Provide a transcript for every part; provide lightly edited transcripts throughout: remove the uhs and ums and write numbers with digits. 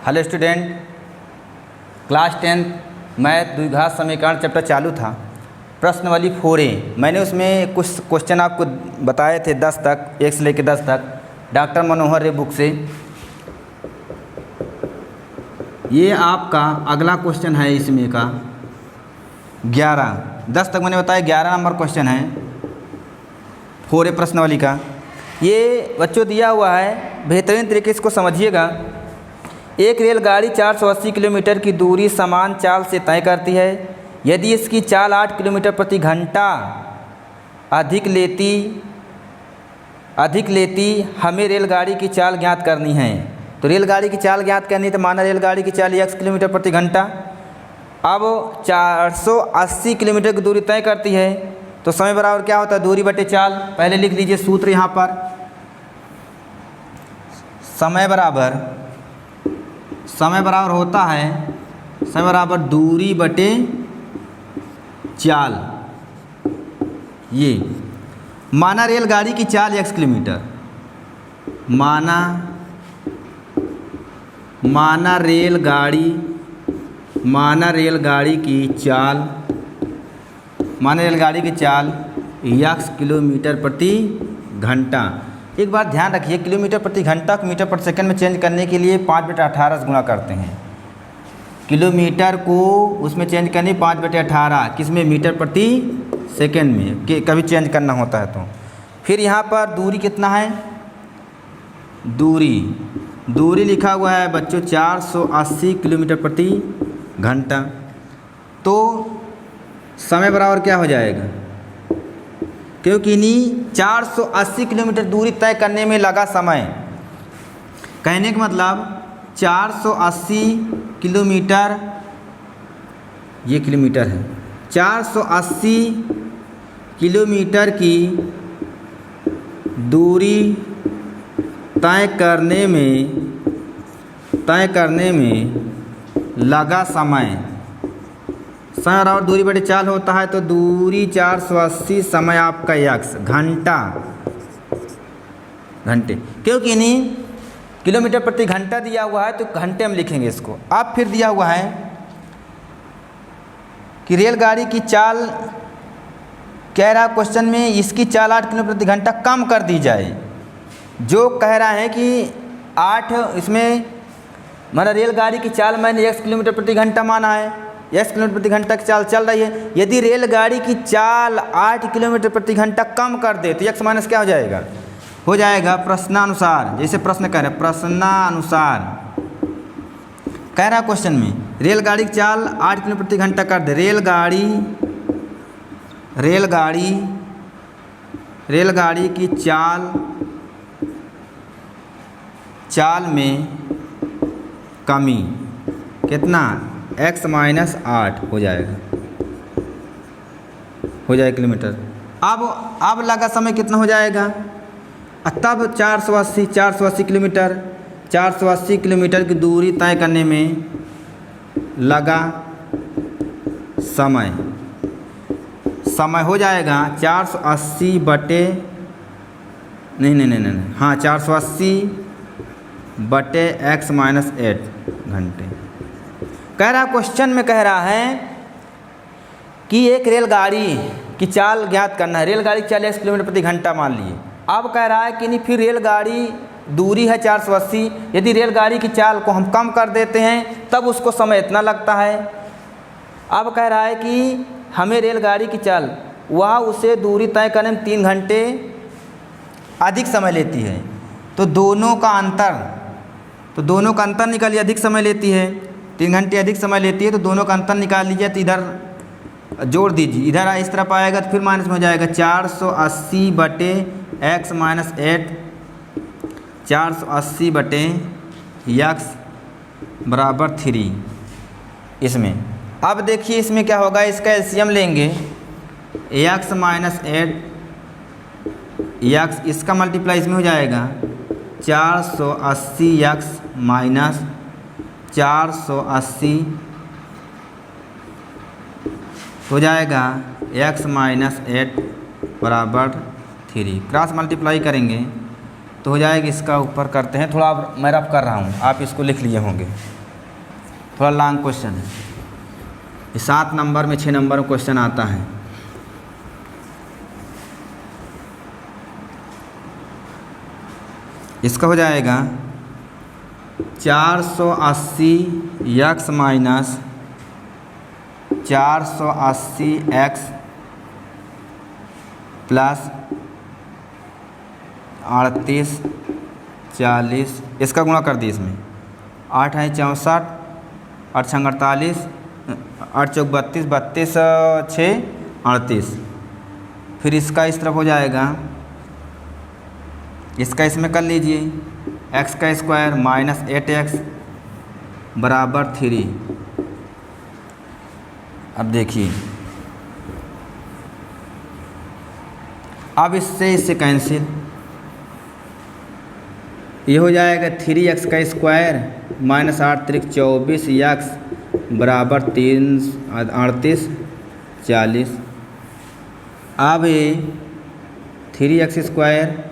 Hello student, class 10 math द्विघात समीकरण chapter चालू था। प्रश्नावली 4A मैंने उसमें कुछ क्वेश्चन आपको बताए थे 10 तक, 1 से लेकर 10 तक, डॉक्टर मनोहर रे बुक से। ये आपका अगला क्वेश्चन है इसमें का 11। 10 तक मैंने बताया 11 नंबर क्वेश्चन है 4A प्रश्नावली का। ये बच्चों दिया हुआ है, बेहतरीन तरीके से इसको समझिएगा। एक रेलगाड़ी 480 किलोमीटर की दूरी समान चाल से तय करती है। यदि इसकी चाल 8 किलोमीटर प्रति घंटा अधिक लेती हमें रेलगाड़ी की चाल ज्ञात करनी है। तो रेलगाड़ी की चाल ज्ञात करनी तो माना रेलगाड़ी की चाल x किलोमीटर प्रति घंटा। अब 480 किलोमीटर की दूरी तय करती है तो समय बराबर क्या होता है, दूरी बटे चाल। पहले लिख लीजिए सूत्र यहाँ पर, समय बराबर होता है, समय बराबर दूरी बटे चाल। ये माना रेलगाड़ी की चाल x किलोमीटर, माना रेलगाड़ी की चाल x किलोमीटर प्रति घंटा। एक बात ध्यान रखिए, किलोमीटर प्रति घंटा को मीटर प्रति सेकंड में चेंज करने के लिए 5/18 से गुणा करते हैं। किलोमीटर को उसमें चेंज करनी 5/18, किस में, मीटर प्रति सेकंड में कभी चेंज करना होता है तो। फिर यहाँ पर दूरी कितना है, दूरी लिखा हुआ है बच्चों 480 किलोमीटर प्रति घंटा। तो समय बराबर क्या हो जाएगा, क्योंकि इन्हीं 480 किलोमीटर दूरी तय करने में लगा समय। कहने का मतलब 480 किलोमीटर, ये किलोमीटर है, 480 किलोमीटर की दूरी तय करने में लगा समय बराबर दूरी बटे चाल होता है। तो दूरी 480, समय आपका x घंटे, क्योंकि नहीं किलोमीटर प्रति घंटा दिया हुआ है तो घंटे में लिखेंगे इसको। अब फिर दिया हुआ है कि रेलगाड़ी की चाल, कह रहा क्वेश्चन में इसकी चाल 8 किलोमीटर प्रति घंटा कम कर दी जाए। जो कह रहा है कि 8 इसमें मतलब रेलगाड़ी की चाल मैंने x किलोमीटर प्रति घंटा माना है, x किलोमीटर प्रति घंटा की चाल चल रही है। यदि रेलगाड़ी की चाल 8 किलोमीटर प्रति घंटा कम कर दे तो x माइनस क्या हो जाएगा प्रश्नानुसार। जैसे प्रश्न कह रहे हैं, प्रश्नानुसार कह रहा क्वेश्चन में रेलगाड़ी की चाल 8 किलोमीटर प्रति घंटा कर दे। रेलगाड़ी की चाल में कमी कितना, x माइनस 8 हो जाएगा किलोमीटर। अब लगा समय कितना हो जाएगा, तब 480 किलोमीटर की दूरी तय करने में लगा समय हो जाएगा 480 बटे 480 x माइनस 8 घंटे। कह रहा क्वेश्चन में कह रहा है कि एक रेलगाड़ी की चाल ज्ञात करना है। रेलगाड़ी की चाल 1 किलोमीटर प्रति घंटा मान लिए। अब कह रहा है कि नहीं, फिर रेलगाड़ी दूरी है 480, यदि रेलगाड़ी की चाल को हम कम कर देते हैं तब उसको समय इतना लगता है। अब कह रहा है कि हमें रेलगाड़ी की चाल उसे दूरी तय करने में 3 घंटे अधिक समय लेती है। तो दोनों का अंतर निकालिए, अधिक समय लेती है, 3 घंटे अधिक समय लेती है, तो दोनों का अंतर निकाल लीजिए। तो इधर जोड़ दीजिए, इधर इस तरफ आएगा तो फिर माइनस में हो जाएगा 480 बटे x माइनस 8, 480 बटे x बराबर 3। इसमें अब देखिए इसमें क्या होगा, इसका एलसीएम लेंगे, x माइनस 8 x, इसका मल्टीप्लाई इसमें हो जाएगा 480x माइनस 480 हो जाएगा x माइनस 8 बराबर 3। क्रॉस मल्टीप्लाई करेंगे तो हो जाएगा। इसका ऊपर करते हैं, थोड़ा मैं रफ कर रहा हूँ, आप इसको लिख लिए होंगे, थोड़ा लॉन्ग क्वेश्चन है। 7 नंबर में 6 नंबर में क्वेश्चन आता है। इसका हो जाएगा 480 x माइनस 480 x प्लस 38 40, इसका गुणा कर दिए इसमें। 8 है 64, 8 छंग 48, 8 चौक 32, 32 6 38। फिर इसका इस तरफ हो जाएगा, इसका इसमें कर लीजिए, x का स्क्वायर माइनस 8x बराबर 3। अब देखिए, अब इससे कैंसिल, ये हो जाएगा 3x का स्क्वायर माइनस 8 त्रिक 24 x बराबर 3 38 40। अब ये 3x square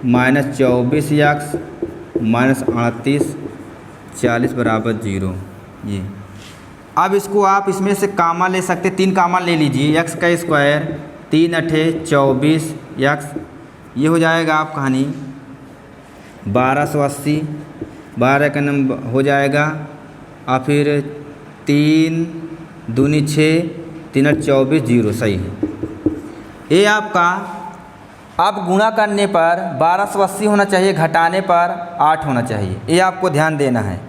minus 24 x minus 38 40 बराबर 0। ये अब इसको आप इसमें से कामा ले सकते, 3 कामा ले लीजिए। x का स्क्वायर 3 अठे 24 x, ये हो जाएगा आप कहानी 1280, 12 का नंबर हो जाएगा। और फिर 3 दूनी 6, 3 8 24 0, सही है। ये आपका अब गुणा करने पर 1280 होना चाहिए, घटाने पर 8 होना चाहिए, ये आपको ध्यान देना है।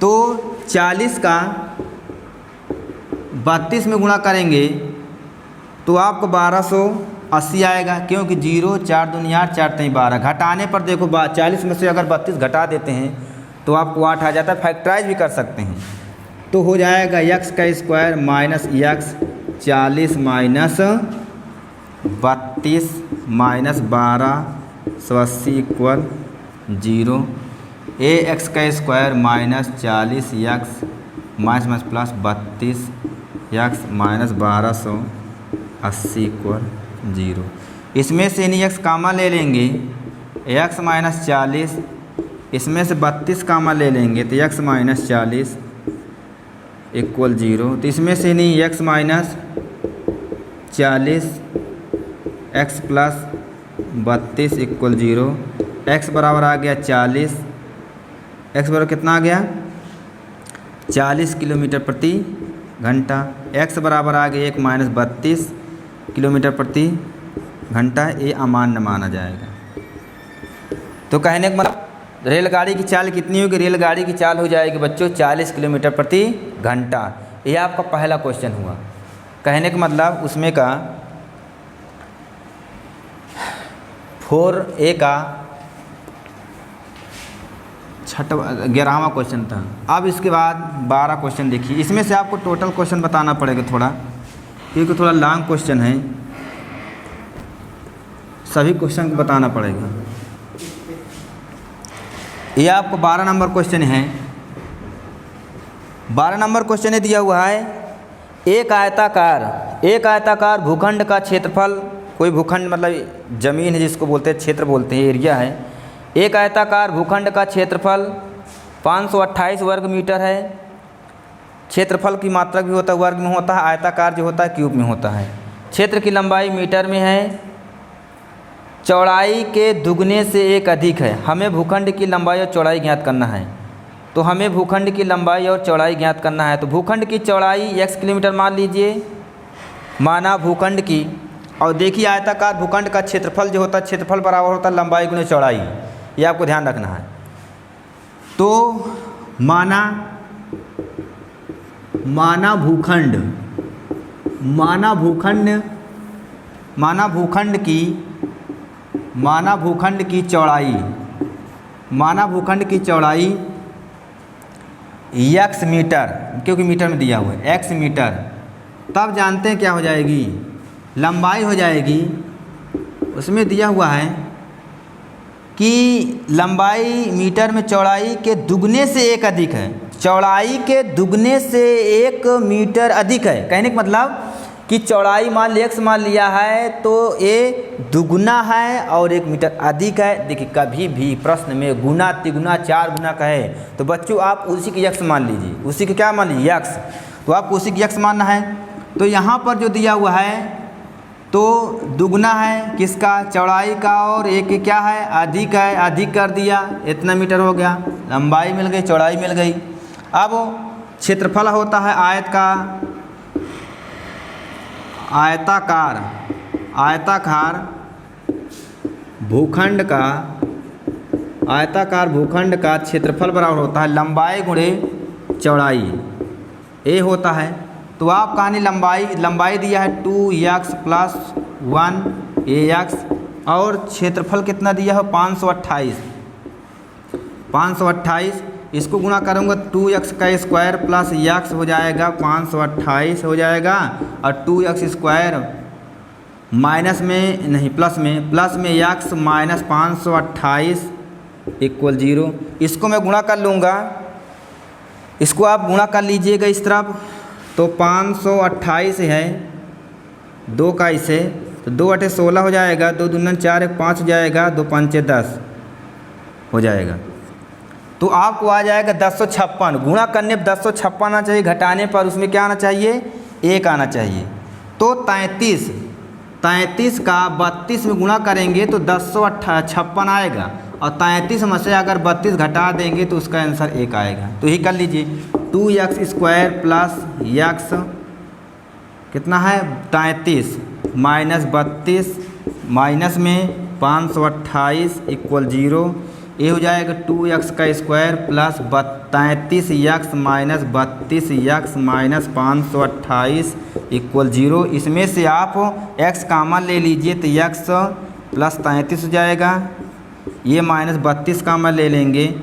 तो 40 का 32 में गुणा करेंगे तो आपको 1280 आएगा, क्योंकि 0 4 दूनी 8 4 3 12। घटाने पर देखो 40 में से अगर 32 घटा देते हैं तो आपको 8 आ जाता है। फैक्टराइज भी कर सकते हैं, तो हो जाएगा x का square minus x 40 minus 32 minus 1280 equal 0। x का square minus 40x minus plus 32x minus 1280 equal 0। इसमें से यानी x कामा ले लेंगे, x माइनस 40, इसमें से 32 कामा ले लेंगे तो x माइनस 40 इक्वल 0। तो इसमें से नहीं x minus 40 x plus 32 equal 0। x बराबर आ गया 40, x बराबर कितना आ गया 40 किलोमीटर प्रति घंटा। x बराबर आ गया 1 माइनस 32 किलोमीटर प्रति घंटा, ये अमान्य माना जाएगा। तो कहने का मतलब रेलगाड़ी की चाल कितनी होगी? रेलगाड़ी की चाल हो जाएगी बच्चों 40 किलोमीटर प्रति घंटा। ये आपका पहला क्वेश्चन हुआ। कहने का मतलब उसमें का 4A का 11वां क्वेश्चन था। अब इसके बाद 12 क्वेश्चन देखिए, इसमें से आपको टोटल क्वेश्चन बताना पड़ेगा थोड़ा, क्योंकि थोड़ा लॉन्ग क्वेश्चन है, सभी क्वेश्चन को बताना पड़ेगा। ये आपको 12 नंबर क्वेश्चन है। 12 नंबर क्वेश्चन ये दिया हुआ है, एक आयताकार भूखंड का क्षेत्रफल, कोई भूखंड मतलब ज़मीन है जिसको बोलते हैं, क्षेत्र बोलते हैं, एरिया है। एक आयताकार भूखंड का क्षेत्रफल 528 वर्ग मीटर है। क्षेत्रफल की मात्रक भी होता है, वर्ग में होता है, आयताकार जो होता है क्यूब में होता है। क्षेत्र की लंबाई मीटर में है, चौड़ाई के दुगने से 1 अधिक है। हमें भूखंड की लंबाई और चौड़ाई ज्ञात करना है, तो हमें भूखंड की लंबाई और चौड़ाई ज्ञात करना है। तो भूखंड की चौड़ाई x किलोमीटर मान लीजिए, माना भूखंड की, और देखिए आयताकार भूखंड का क्षेत्रफल जो होता है, क्षेत्रफल बराबर होता है लंबाई गुणे चौड़ाई, ये आपको ध्यान रखना है। तो माना भूखंड की चौड़ाई x मीटर, क्योंकि मीटर में दिया हुआ है x मीटर, तब जानते हैं क्या हो जाएगी, लंबाई हो जाएगी। उसमें दिया हुआ है कि लंबाई मीटर में चौड़ाई के दुगने से 1 अधिक है। चौड़ाई के दुगने से 1 मीटर अधिक है। कहने का मतलब कि चौड़ाई मान लिया x मान लिया है तो ये दुगुना है और 1 मीटर अधिक है। देखिए कभी भी प्रश्न में गुना तिगुना 4 गुना का है तो बच्चों आप उसी की x मान लीजिए, उसी की क्या मान लीजिए x, तो आपको उसी की x मानना है। तो यहाँ पर जो दिया हुआ है तो दुगना है किसका, चौड़ाई का, और एक क्या है अधिक है, अधिक कर दिया, इतना मीटर हो गया, लंबाई मिल गई, चौड़ाई मिल गई। अब क्षेत्रफल होता है आयत का, आयताकार भूखंड का क्षेत्रफल बराबर होता है लंबाई गुणे चौड़ाई, ए होता है। तो आप कहानी लंबाई दिया है 2x + 1 ax और क्षेत्रफल कितना दिया है 528। इसको गुणा करूँगा 2x का स्क्वायर प्लस x हो जाएगा 528 हो जाएगा, और 2x² माइनस में नहीं प्लस में x माइनस 528 = 0। इसको मैं गुणा कर लूँगा, इसको आप गुणा कर लीजिएगा इस तरफ, तो 528 है 2 का इसे, तो 2 × 8 = 16 हो जाएगा, 2 दूनी 4 1 5 हो जाएगा, 2 × 5 = 10 हो जाएगा। तो आपको आ जाएगा 1056। गुणा करने पर 1056 आना चाहिए, घटाने पर उसमें क्या आना चाहिए 1 आना चाहिए। तो 33 का 32 में गुणा करेंगे तो 1056 आएगा, और 33 में से अगर 32 घटा देंगे तो उसका आंसर 1 आएगा। तो यही कर लीजिए 2x² प्लस x कितना है 33 माइनस 32 माइनस में 528 = 0। ये हो जाएगा 2x² plus 33x minus 32x minus 528 = 0। इसमें से आप x कॉमन ले लीजिए तो x प्लस 33 हो जाएगा, ये माइनस 32 कॉमन ले लेंगे।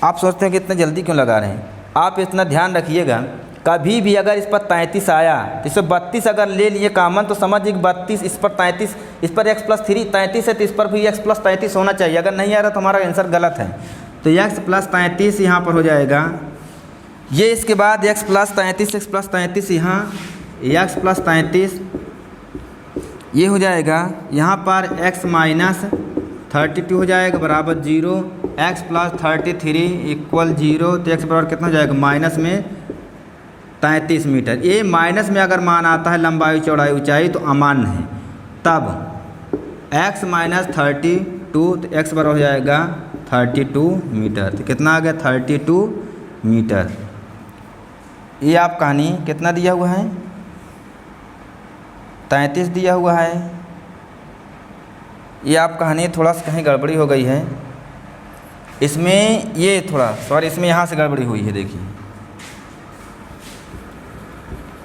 आप सोचते हैं कि इतना जल्दी क्यों लगा रहे हैं, आप इतना ध्यान रखिएगा, कभी भी अगर इस पर 33 आया तो इस पर 32 अगर ले लिए कॉमन तो समझिए 32 इस पर 33, इस पर x + 3 33 है तो इस पर भी x + 33 होना चाहिए। अगर नहीं आ रहा तो हमारा आंसर गलत है। तो x + 33 यहाँ पर हो जाएगा, ये इसके बाद x + 33 यहाँ x + 33 ये हो जाएगा, यहाँ पर x माइनस 32 हो जाएगा बराबर 0, x + 33 = 0। तो x बराबर कितना हो जाएगा माइनस में 33 मीटर। ये माइनस में अगर मान आता है लंबाई चौड़ाई ऊंचाई तो अमान्य है, तब x माइनस 32 तो x बराबर हो जाएगा 32 मीटर। तो कितना आ गया 32 मीटर। ये आप कहानी कितना दिया हुआ है 33 दिया हुआ है। ये आप कहानी थोड़ा सा कहीं गड़बड़ी हो गई है इसमें, ये थोड़ा सॉरी इसमें यहाँ से गड़बड़ी हुई है, देखिए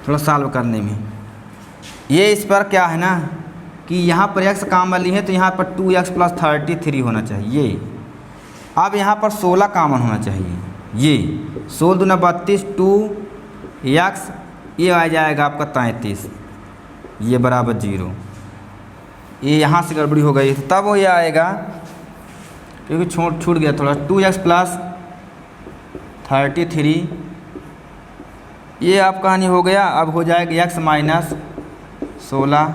थोड़ा सॉल्व करने में। ये इस पर क्या है ना कि यहाँ पर x कॉमन ली है तो यहाँ पर 2x + 33 होना चाहिए। अब यहाँ पर 16 कॉमन होना चाहिए, ये 16 दूना 32 2x ये आ जाएगा आपका 33, ये बराबर 0। ये यहाँ से गड़बड़ी हो गई तब वो ये आएगा, क्योंकि छूट गया थोड़ा। 2x + 33 ये आप कहानी हो गया। अब हो जाएगा x माइनस 16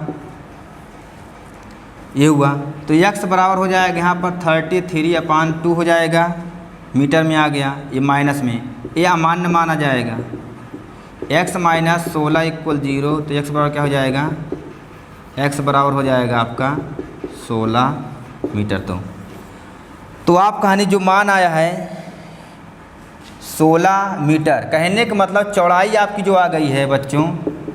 ये हुआ, तो x बराबर हो जाएगा यहाँ पर 33/2 हो जाएगा, मीटर में आ गया, ये माइनस में, ये अमान्य माना जाएगा। x माइनस 16 = 0, तो x बराबर क्या हो जाएगा, x बराबर हो जाएगा आपका 16 मीटर। तो आप कहानी जो मान आया है 16 मीटर, कहने का मतलब चौड़ाई आपकी जो आ गई है बच्चों,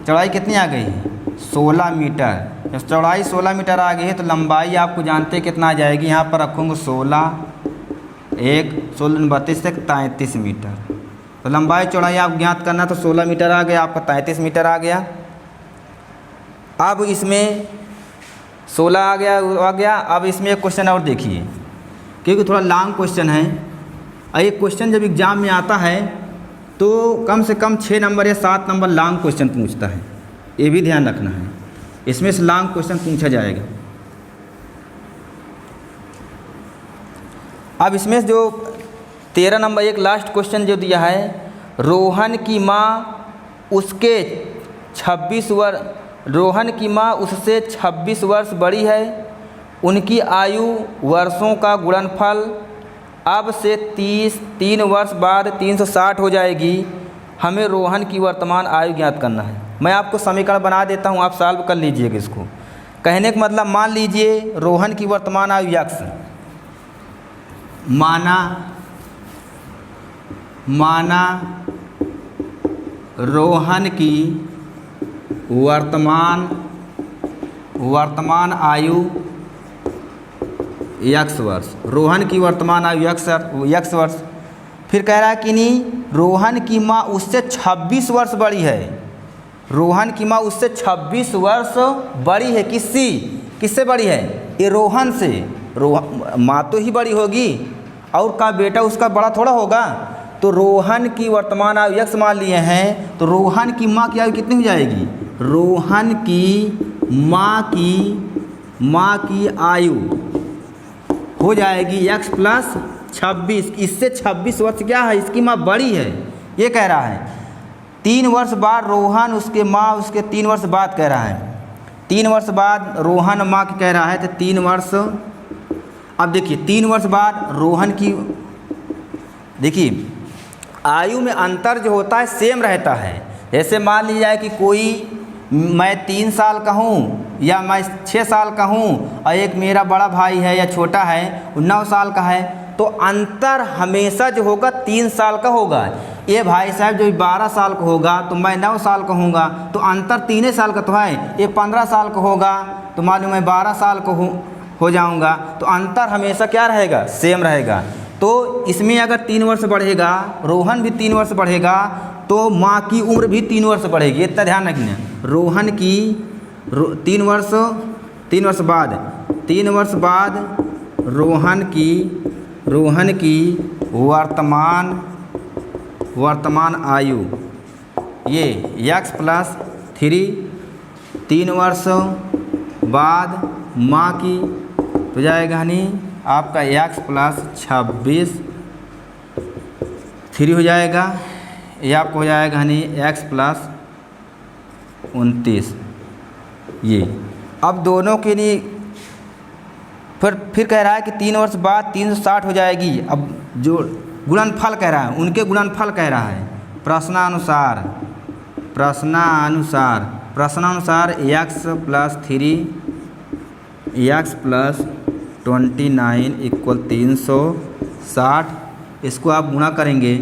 चौड़ाई कितनी आ गई है 16 मीटर। जब चौड़ाई 16 मीटर आ गई है तो लंबाई आपको जानते हैं कितना आ जाएगी, यहाँ पर रखूँगा 16 1 16 32 तक 33 मीटर। तो लंबाई चौड़ाई आप ज्ञात करना, तो 16 मीटर आ गया आपका, 33 मीटर आ गया। अब इसमें 16 आ गया। अब इसमें एक क्वेश्चन और देखिए, क्योंकि थोड़ा लॉन्ग क्वेश्चन है। एक क्वेश्चन जब एग्ज़ाम में आता है तो कम से कम 6 नंबर या 7 नंबर लॉन्ग क्वेश्चन पूछता है, ये भी ध्यान रखना है। इसमें से लॉन्ग क्वेश्चन पूछा जाएगा। अब इसमें जो 13 नंबर एक लास्ट क्वेश्चन जो दिया है, रोहन की माँ उसके 26 रोहन की माँ उससे 26 वर्ष बड़ी है, उनकी आयु वर्षों का गुणनफल अब से 3 वर्ष बाद 360 हो जाएगी। हमें रोहन की वर्तमान आयु ज्ञात करना है। मैं आपको समीकरण बना देता हूँ, आप सॉल्व कर लीजिएगा इसको। कहने का मतलब, मान लीजिए रोहन की वर्तमान आयु x माना रोहन की वर्तमान आयु x वर्ष, रोहन की वर्तमान आयु x वर्ष। फिर कह रहा है कि नहीं, रोहन की माँ उससे 26 वर्ष बड़ी है। रोहन की माँ उससे 26 वर्ष बड़ी है। किससे बड़ी है? ये रोहन से। माँ तो ही बड़ी होगी, और का बेटा उसका बड़ा थोड़ा होगा। तो रोहन की वर्तमान आयु x मान लिए हैं, तो रोहन की माँ की आयु कितनी हो जाएगी? रोहन की माँ की आयु हो जाएगी x प्लस 26। इससे 26 वर्ष क्या है, इसकी माँ बड़ी है, ये कह रहा है। 3 वर्ष बाद रोहन उसके माँ उसके 3 वर्ष बाद कह रहा है। 3 वर्ष बाद रोहन माँ की कह रहा है, तो 3 वर्ष। अब देखिए 3 वर्ष बाद रोहन की, देखिए आयु में अंतर जो होता है सेम रहता है। जैसे मान लिया जाए कि मैं 3 साल का हूँ या मैं 6 साल का हूँ, और एक मेरा बड़ा भाई है या छोटा है, वो 9 साल का है, तो अंतर हमेशा जो होगा 3 साल का होगा। ये भाई साहब जो 12 साल का होगा तो मैं 9 साल का होऊंगा, तो अंतर 3 साल का तो है। ये 15 साल का होगा तो मान लो मैं 12 साल का हो जाऊंगा, तो अंतर हमेशा क्या रहेगा? सेम रहेगा। तो इसमें अगर 3 वर्ष बढ़ेगा, रोहन भी 3 वर्ष बढ़ेगा, तो माँ की उम्र भी 3 वर्ष बढ़ेगी। इतना ध्यान रखना। रोहन की 3 वर्ष बाद रोहन की वर्तमान आयु ये x प्लस 3, 3 वर्ष बाद माँ की हो जाएगा नहीं आपका x प्लस 26 3 हो जाएगा, ये आपको हो जाएगा नहीं x प्लस 29। ये अब दोनों के लिए फिर कह रहा है कि 3 वर्ष बाद 360 हो जाएगी। अब जो गुणनफल कह रहा है, उनके गुणनफल कह रहा है प्रश्नानुसार x plus 3 x plus 29 equal 360। इसको आप गुणा करेंगे,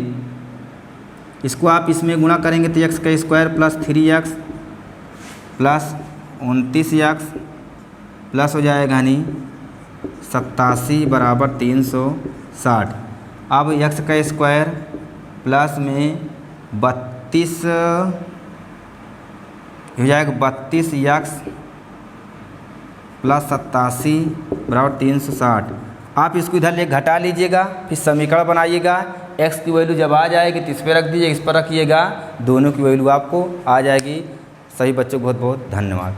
इसको आप इसमें गुणा करेंगे तो x का square plus 3x plus 29x plus हो जाएगा नहीं 87 बराबर 360। अब x का स्क्वायर प्लस में 32 हो जाएगा 32x प्लस 87 बराबर 360। आप इसको इधर ले घटा लीजिएगा, फिर समीकरण बनाइएगा। x की वैल्यू जब आ जाएगी तो इस पर रख दीजिए, इस पर रखिएगा, दोनों की वैल्यू आपको आ जाएगी। सभी बच्चों को बहुत बहुत धन्यवाद।